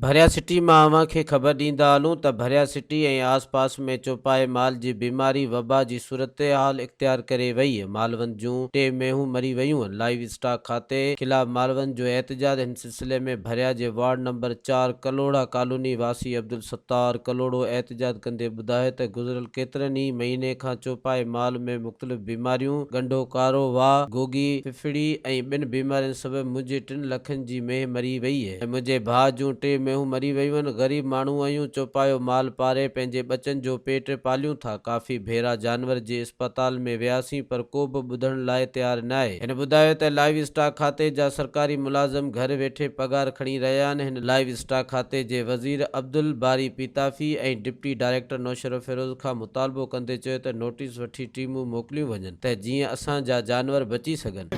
भरिया सिटी मां खे ख़बर ॾींदा हलूं त भरिया सिटी ऐं आसपास में चौपाए माल जी बीमारी वबा जी सूरत हाल इख्तियार करे वई। मालवनि जूं 3 मेहूं मरी वयूं। लाइव स्टॉक खाते खिलाफ़ मालवनि जो एहतजाज। हिन सिलसिले में भरिया जे वार्ड नंबर 4 कलोड़ा कॉलोनी वासी अब्दुल सत्तार कलोड़ो एहतजाज कंदे ॿुधायो त गुज़िरियल केतिरनि ई महीने खां चौपाए माल में मुख़्तलिफ़ बीमारियूं गंढो कारो वाह गोगी फिफड़ी ऐं ॿिनि बीमारियुनि सबबि मुंहिंजे 3 लखनि जी मेह मरी वई ऐं मुंहिंजे भाउ जूं 3 मेहूं मरी वयूं आहिनि। ग़रीब माण्हू आहियूं, चौपायो माल पारे पंहिंजे बचनि जो पेट पालियूं था। काफ़ी भेरा जानवर जे अस्पताल में वियासीं पर को बि ॿुधण लाइ तयारु न आहे। हिन ॿुधायो त लाइव स्टॉक खाते जा सरकारी मुलाज़िम घर वेठे पगार खणी रहिया आहिनि। हिन लाइव स्टॉक खाते जे वज़ीर अब्दुल बारी पीताफ़ी ऐं डिप्टी डायरेक्टर नौशर फिरोज़ खां मुतालबो कंदे चयो त नोटिस वठी टीमूं मोकिलियूं वञनि त जीअं असांजा जानवर बची सघनि।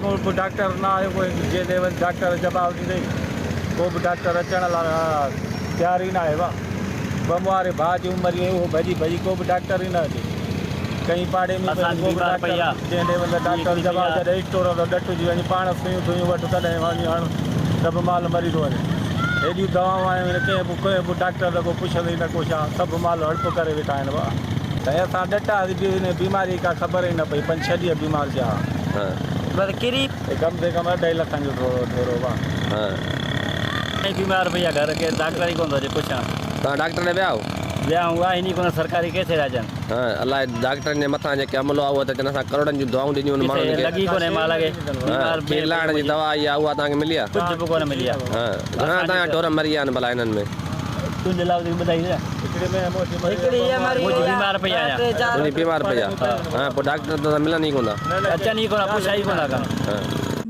डॉक्टर न आयो, कोई डॉक्टर जवाब ॾींदे को बि डॉक्टर अचण लाइ तयार ई न आहे। बमुआरे भाउ जी उमिरि आहे, उहो भॼी को बि डॉक्टर ई न अचे। कई पाड़े में जंहिं ॾे डॉक्टर जवाब जॾहिं स्टोर ॾटजी वञे पाण सुयूं वठि तॾहिं वञी हण सभु माल मरी थो वञे। हेॾियूं दवाऊं आयूं आहिनि, कंहिं बि डॉक्टर को पुछंदे न को छा, सभु माल हड़प करे वेठा आहिनि। त असां ॾटासीं हिन बीमारी का ख़बर ई न पई। 5-6 ॾींहं बीमार थिया कम से कम 2.5 लखनि जो ढोरो बीमार भैया घर के डॉक्टर ही कोन थो अचे पुछण। तव्हां डॉक्टर ॾे विया हुआ इन को सरकारी कैसे राजन। अलाए डॉक्टर जे मथां जेके अमलो आहे उहो त चवनि असां करोड़नि जूं दवाऊं ॾिनियूं आहिनि माण्हुनि खे। लॻी कोन्हे मां लॻे खीर लाहिण जी दवा आई आहे उहा तव्हांखे मिली आहे? कुझु बि कोन मिली आहे। घणा तव्हांजा ढोर मरी विया आहिनि भला हिननि में? तुंहिंजे लाइ ॿुधाई बीमार पई आहियां। बीमार पई आहे? हा पोइ डॉक्टर त मिलनि ई कोन था, अचनि ई कोन, पुछा ई कोन था।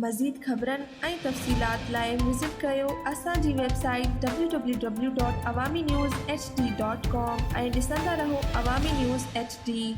मज़ीद ख़बरनि ऐं तफ़सीलात लाइ विज़िट कयो असांजी वेबसाइट www.awamiNewsHD.com ऐं ॾिसंदा रहो अवामी न्यूज़ HD।